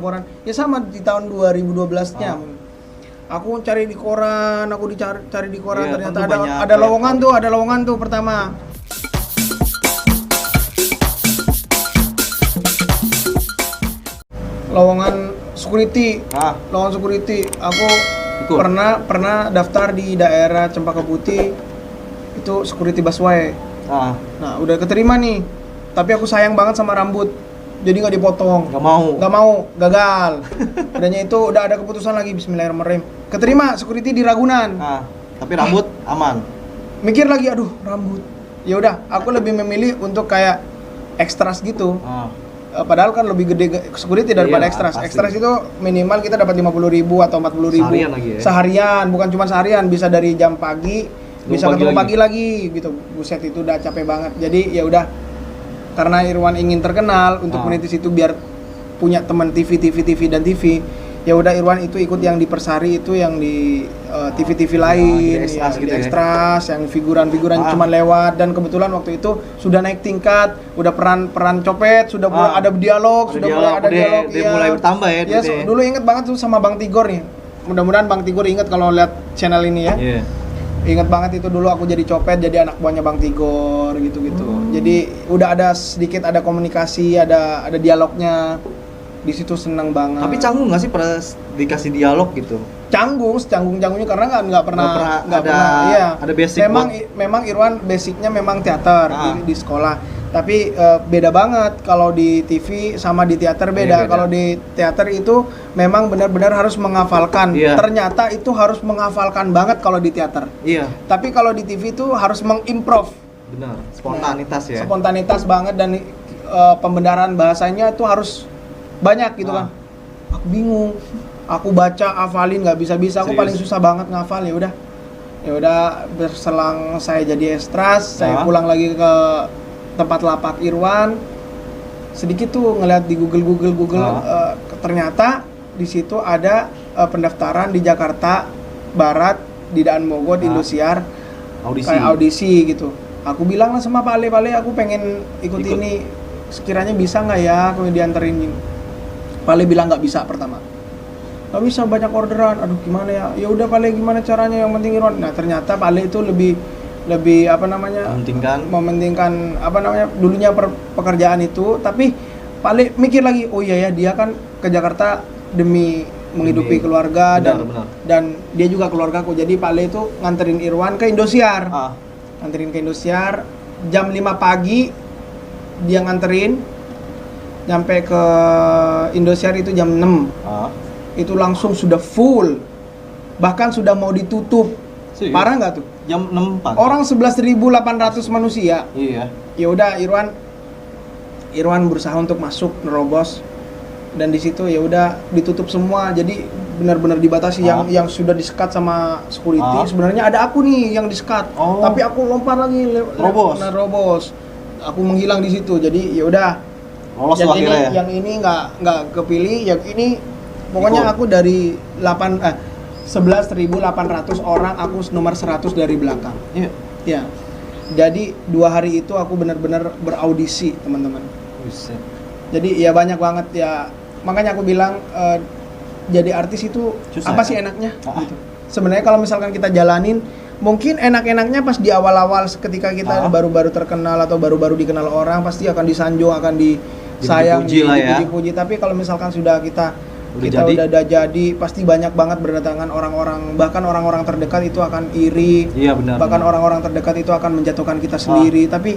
koran. Ya sama di tahun 2012-nya. Aku cari di koran, cari di koran, Iya, ternyata kan tuh banyak ada lowongan tuh pertama. Lowongan security. Lowongan security. Aku Ikut. pernah daftar di daerah Cempaka Putih. Itu security busway. Nah, udah keterima nih. Tapi aku sayang banget sama rambut. Jadi nggak dipotong. Nggak mau, gagal. Udahnya itu udah ada keputusan lagi, bismillahirrahmanirrahim. Keterima security di Ragunan. Tapi rambut aman. Mikir lagi, aduh rambut. Ya udah, aku lebih memilih untuk kayak ekstras gitu. Padahal kan lebih gede security daripada ekstras. Ekstras itu minimal kita dapat 50.000 atau 40.000 seharian lagi ya? Seharian, bukan cuma seharian, bisa dari jam pagi bisa ketemu pagi lagi gitu. Buset, itu udah capek banget. Jadi ya udah, karena Irwan ingin terkenal untuk menitis itu biar punya teman TV dan TV. Ya udah, Irwan itu ikut yang di Persari, itu yang di TV lain, ekstras yang gitu di ekstras, yang figuran cuma lewat. Dan kebetulan waktu itu sudah naik tingkat, udah peran copet, sudah mulai ada dialog, dialog. Mulai bertambah ya. Ya, dulu inget banget tuh sama Bang Tigor nih. Mudah-mudahan Bang Tigor inget kalau lihat channel ini ya. Ingat banget itu dulu aku jadi copet, jadi anak buahnya Bang Tigor gitu-gitu. Jadi udah ada sedikit ada komunikasi, ada dialognya. Di situ seneng banget. Tapi canggung nggak sih pada dikasih dialog gitu? Canggungnya karena nggak pernah iya. Ada basic. Memang Irwan basicnya memang teater di sekolah. Tapi beda banget kalau di TV sama di teater beda. Kalau di teater itu memang benar-benar harus menghafalkan. Ternyata itu harus menghafalkan banget kalau di teater. Tapi kalau di TV itu harus mengimprov. Benar, spontanitas ya. Spontanitas banget, dan pembenaran bahasanya itu harus banyak gitu kan. Aku bingung. Aku baca, hafalin nggak bisa. Aku paling susah banget ngafal. Ya udah berselang saya jadi ekstras, saya pulang lagi ke tempat lapak Irwan. Sedikit tuh ngeliat di Google ternyata di situ ada pendaftaran di Jakarta Barat, di Daan Mogot, Indosiar, kayak audisi gitu. Aku bilang lah sama Pak Ale, aku pengen ikut ini, sekiranya bisa nggak ya aku dianterin. Pak Ale bilang nggak bisa pertama. Nggak bisa, banyak orderan. Aduh gimana ya? Ya udah Pak Ale, gimana caranya, yang penting Irwan. Nah ternyata Pak Ale itu lebih mementingkan dulunya pekerjaan itu. Tapi Pak Ale mikir lagi, oh iya ya, dia kan ke Jakarta demi menghidupi keluarga, dan dia juga keluargaku. Jadi Pak Ale itu nganterin Irwan ke Indosiar. Nganterin ke Indosiar jam 5 pagi, dia nganterin. Nyampe ke Indosiar itu jam 6. Itu langsung sudah full. Bahkan sudah mau ditutup. Parah nggak tuh? Jam 6 pagi. Orang 11.800 manusia. Iya. Ya udah, Irwan berusaha untuk masuk, nerobos. Dan di situ ya udah ditutup semua. Jadi benar-benar dibatasi. Yang sudah disekat sama security. Sebenarnya ada aku nih yang disekat. Tapi aku lompat lagi nerobos. Aku menghilang di situ. Jadi ya udah. Yang ini nggak kepilih, yang ini pokoknya aku dari 11.800 orang, aku nomor 100 dari belakang. Ya. Jadi 2 hari itu aku benar-benar beraudisi, teman-teman. Jadi ya banyak banget ya. Makanya aku bilang jadi artis itu susah, apa sih enaknya? Gitu. Sebenarnya kalau misalkan kita jalanin, mungkin enak-enaknya pas di awal-awal ketika kita baru-baru terkenal atau baru-baru dikenal orang, pasti akan disanjung, akan disayang, dipuji. Tapi kalau misalkan kita udah jadi, pasti banyak banget berdatangan orang-orang, bahkan orang-orang terdekat itu akan iri. Bahkan orang-orang terdekat itu akan menjatuhkan kita sendiri. Tapi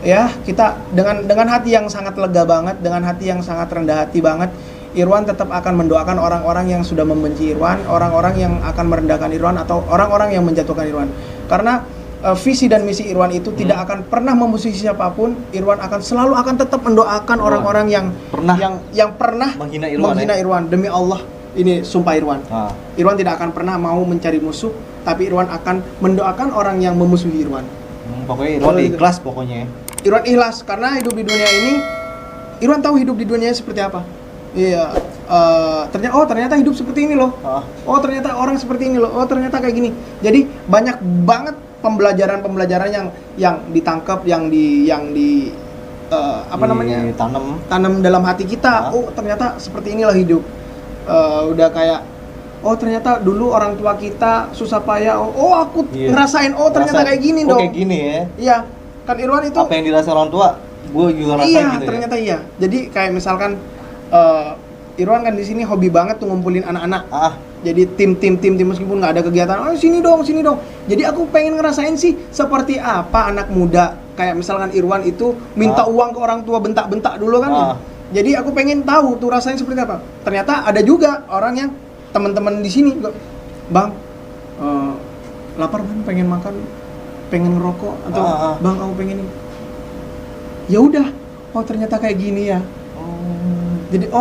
ya kita dengan hati yang sangat lega banget, dengan hati yang sangat rendah hati banget, Irwan tetap akan mendoakan orang-orang yang sudah membenci Irwan, orang-orang yang akan merendahkan Irwan, atau orang-orang yang menjatuhkan Irwan. Karena visi dan misi Irwan itu tidak akan pernah memusuhi siapapun. Irwan akan selalu tetap mendoakan orang-orang yang pernah menghina Irwan. Demi Allah, ini sumpah Irwan. Irwan tidak akan pernah mau mencari musuh, tapi Irwan akan mendoakan orang yang memusuhi Irwan. Pokoknya Irwan ikhlas pokoknya. Irwan ikhlas karena hidup di dunia ini, Irwan tahu hidup di dunia seperti apa. Iya, ternyata hidup seperti ini loh. Oh ternyata orang seperti ini loh. Oh ternyata kayak gini. Jadi banyak banget pembelajaran yang ditangkap, yang tanam dalam hati kita. Oh ternyata seperti inilah hidup. Udah kayak ternyata dulu orang tua kita susah payah. Aku ngerasain. Ternyata kayak gini dong. Kayak gini ya. Iya. Kan Irwan itu apa yang dirasain orang tua, gue juga rasain gitu. Iya, ternyata iya. Jadi kayak misalkan Irwan kan di sini hobi banget tuh ngumpulin anak-anak. Jadi tim meskipun nggak ada kegiatan, sini dong. Jadi aku pengen ngerasain sih seperti apa anak muda kayak misalkan Irwan itu minta uang ke orang tua bentak-bentak dulu kan. Jadi aku pengen tahu tuh rasanya seperti apa. Ternyata ada juga orang yang teman-teman di sini, Bang, lapar Bang, pengen makan, pengen ngerokok atau Bang aku pengen ini. Ya udah, ternyata kayak gini ya. Jadi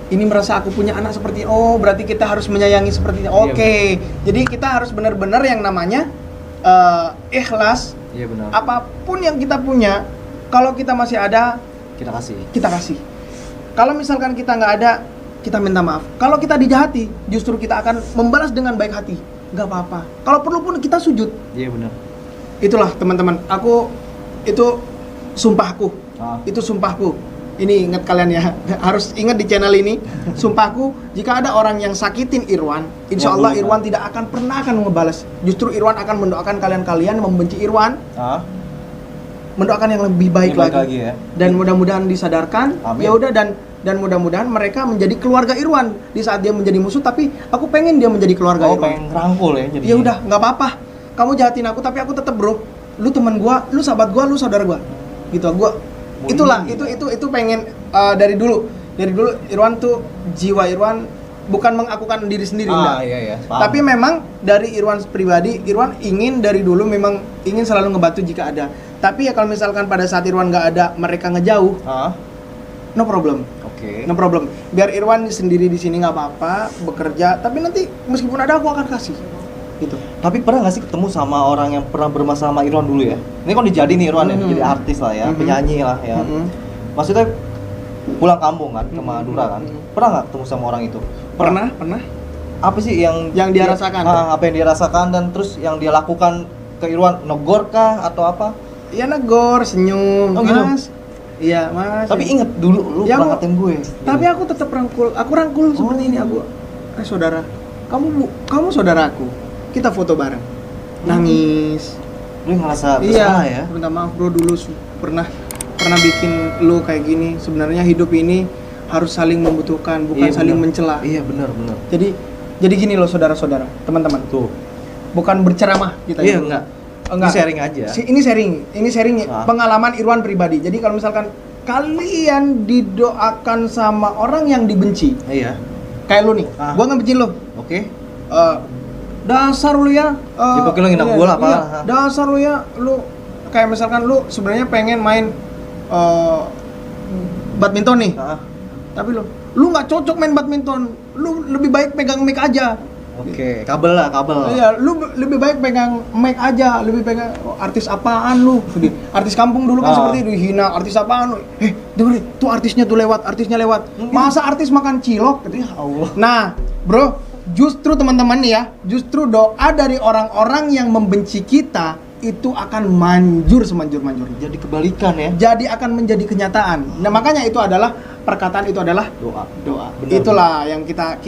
ini merasa aku punya anak seperti berarti kita harus menyayangi seperti ini. Oke. Jadi kita harus benar-benar yang namanya ikhlas. Iya benar. Apapun yang kita punya, kalau kita masih ada, kita kasih. Kalau misalkan kita nggak ada, kita minta maaf. Kalau kita dijahati, justru kita akan membalas dengan baik hati. Nggak apa-apa. Kalau perlu pun kita sujud. Iya benar. Itulah teman-teman. Itu sumpahku. Itu sumpahku. Ini ingat kalian ya, harus ingat di channel ini. Sumpahku, jika ada orang yang sakitin Irwan, insya Allah Irwan tidak akan pernah ngebalas. Justru Irwan akan mendoakan kalian membenci Irwan, mendoakan yang lebih baik lagi ya. Dan mudah-mudahan disadarkan. Ya udah, dan mudah-mudahan mereka menjadi keluarga Irwan di saat dia menjadi musuh. Tapi aku pengen dia menjadi keluarga Irwan. Pengen rangkul ya. Ya udah, nggak apa-apa. Kamu jahatin aku, tapi aku tetap bro. Lu teman gua, lu sahabat gua, lu saudara gua. Gitu gua. Itu pengen dari dulu Irwan tuh, jiwa Irwan bukan mengakukan diri sendiri iya, tapi memang dari Irwan pribadi, Irwan ingin dari dulu memang ingin selalu ngebantu jika ada. Tapi ya kalau misalkan pada saat Irwan nggak ada, mereka ngejauh, no problem. No problem. Biar Irwan sendiri di sini nggak apa-apa, bekerja. Tapi nanti meskipun ada, aku akan kasih. Gitu. Tapi pernah nggak sih ketemu sama orang yang pernah bermasalah sama Irwan dulu ya? Ini kan dijadi nih Irwan ya, jadi artis lah ya, penyanyi lah ya. Maksudnya pulang kampung kan ke Madura kan? Pernah nggak ketemu sama orang itu? Pernah. Apa sih yang dia rasakan? Apa yang dia rasakan dan terus yang dia lakukan ke Irwan, negor kah atau apa? Iya negor, senyum, Mas. Gitu? Iya Mas. Tapi inget dulu lu pernah ngatain gue. Tapi aku tetap rangkul. Aku rangkul seperti ini. Saudara, kamu saudaraku. Kita foto bareng. Nangis. Lu ngerasa bersalah ya? Minta maaf bro, dulu pernah bikin lu kayak gini. Sebenarnya hidup ini harus saling membutuhkan, bukan saling mencela. Iya benar. Jadi gini loh saudara-saudara, teman-teman. Tuh. Bukan berceramah kita. Iya enggak. Ini sharing aja. Ini sharing pengalaman Irwan pribadi. Jadi kalau misalkan kalian didoakan sama orang yang dibenci. Iya. Kayak lu nih. Gua ngebenci lu. Oke. Dasar lu ya. Lu nginap bola apa? Iya. Dasar lu ya. Lu kayak misalkan lu sebenarnya pengen main badminton nih. Tapi lu nggak cocok main badminton. Lu lebih baik pegang mic aja. Oke, kabel. Iya, lu lebih baik pegang mic aja, lebih pegang artis apaan lu? Artis kampung dulu kan seperti itu, dihina, artis apaan lu? Dengerin, tuh artisnya lewat. Masa artis makan cilok? Ya Allah. Nah, bro, justru teman-teman nih ya, justru doa dari orang-orang yang membenci kita itu akan manjur semanjur-manjurnya. Jadi kebalikan ya. Jadi akan menjadi kenyataan. Nah, makanya itu adalah perkataan itu adalah doa. Benar, itulah yang kita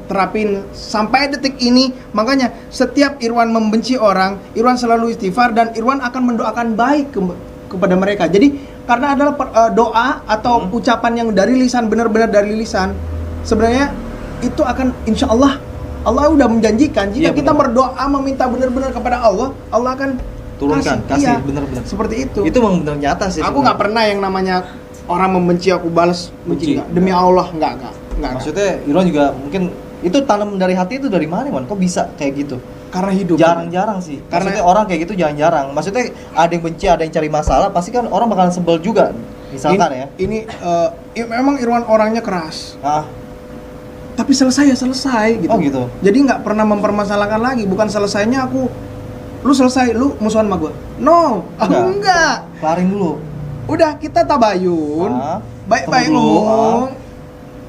terapin sampai detik ini. Makanya setiap Irwan membenci orang, Irwan selalu istighfar dan Irwan akan mendoakan baik kepada mereka. Jadi karena adalah doa atau ucapan yang dari lisan, benar-benar dari lisan, sebenarnya itu akan insya Allah udah menjanjikan jika kita berdoa meminta benar-benar kepada Allah akan turunkan kasih benar-benar. Seperti itu. Itu memang benar nyata sih. Aku nggak pernah yang namanya orang membenci aku balas benci. Demi Allah nggak. Maksudnya Irwan juga mungkin itu tanam dari hati itu dari mana man? Kok bisa kayak gitu? Karena hidup. Jarang-jarang sih. Maksudnya orang kayak gitu jarang-jarang. Maksudnya ada yang benci, ada yang cari masalah, pasti kan orang bakalan sebel juga. Misalkan ini memang Irwan orangnya keras. Tapi selesai gitu. Oh gitu. Jadi nggak pernah mempermasalahkan lagi. Bukan selesainya lu selesai, lu musuhan sama gue. No, enggak. Kelarin dulu. Udah kita tabayun, baik-baik ngomong.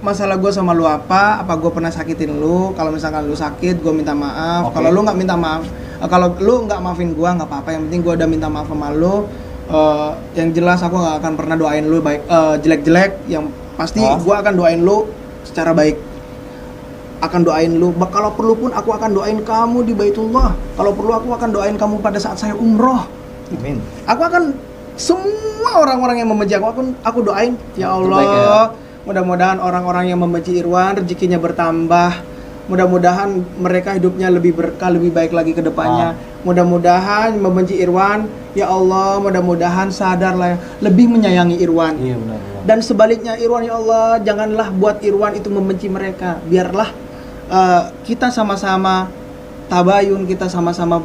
Masalah gue sama lu apa gue pernah sakitin lu? Kalau misalkan lu sakit, gue minta maaf. Kalau lu nggak minta maaf, kalau lu nggak maafin gue nggak apa-apa. Yang penting gue udah minta maaf sama lu. Yang jelas aku nggak akan pernah doain lu baik jelek-jelek. Yang pasti gua akan doain lu secara baik. Akan doain lu. Kalau perlu pun aku akan doain kamu di Baitullah. Kalau perlu aku akan doain kamu pada saat saya umroh. Amin. Aku akan semua orang-orang yang membenci aku doain, ya Allah. Mudah-mudahan orang-orang yang membenci Irwan rezekinya bertambah. Mudah-mudahan mereka hidupnya lebih berkah, lebih baik lagi ke depannya. Mudah-mudahan membenci Irwan, ya Allah, mudah-mudahan sadarlah lebih menyayangi Irwan. Iya benar. Dan sebaliknya Irwan, ya Allah, janganlah buat Irwan itu membenci mereka. Biarlah kita sama-sama tabayun, kita sama-sama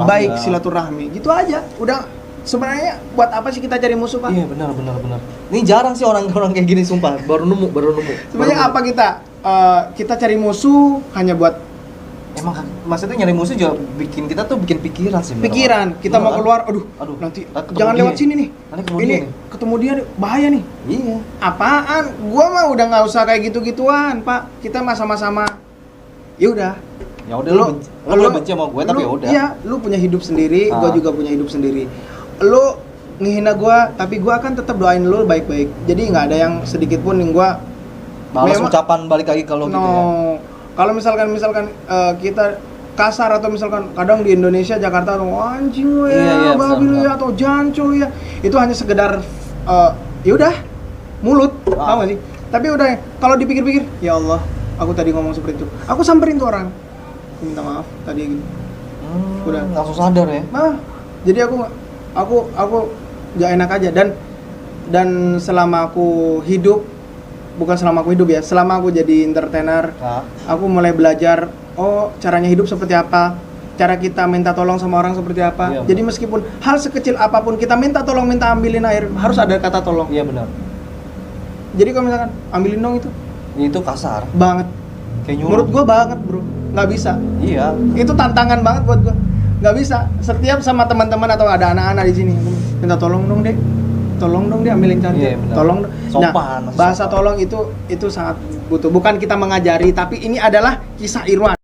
baik silaturahmi. Gitu aja. Udah sebenarnya buat apa sih kita cari musuh, Pak? Iya benar. Ini jarang sih orang-orang kayak gini sumpah. Baru nemu. Sebenarnya apa kita cari musuh hanya buat emang maksudnya nyari musuh juga bikin kita tuh bikin pikiran sih. Pikiran, kita mau keluar, aduh nanti jangan lewat sini nih. Ini ketemu dia bahaya nih. Iya. Apaan? Gua mah udah nggak usah kayak gitu-gituan, Pak. Kita mah sama-sama. Ya udah lu benci sama gue tapi ya udah. Iya, lu punya hidup sendiri, gua juga punya hidup sendiri. Lu ngehina gua, tapi gua akan tetap doain lu baik-baik. Jadi nggak ada yang sedikit pun yang gua balas ucapan balik lagi kalau gitu ya. Kalau misalkan kita kasar atau misalkan kadang di Indonesia Jakarta tuh anjing lu ya, babi lu ya atau jancul ya. Itu hanya sekedar ya udah mulut, tahu gak sih? Tapi udah kalau dipikir-pikir, ya Allah, aku tadi ngomong seperti itu. Aku samperin tuh orang. Aku minta maaf tadi gini. Udah langsung sadar ya. Nah, jadi aku nggak enak aja dan selama aku hidup, bukan selama aku hidup ya, selama aku jadi entertainer, aku mulai belajar caranya hidup seperti apa, cara kita minta tolong sama orang seperti apa. Iya, jadi meskipun hal sekecil apapun kita minta tolong, minta ambilin air, harus ada kata tolong. Iya benar. Jadi kalau misalkan ambilin dong itu kasar banget. Menurut gua banget bro, nggak bisa. Iya. Itu tantangan banget buat gua, nggak bisa. Setiap sama teman-teman atau ada anak-anak di sini, minta tolong dong deh. Tolong dong dia ambilin cantik. Iya, tolong. Sopan, bahasa sopan. Tolong itu sangat butuh. Bukan kita mengajari, tapi ini adalah kisah Irwan.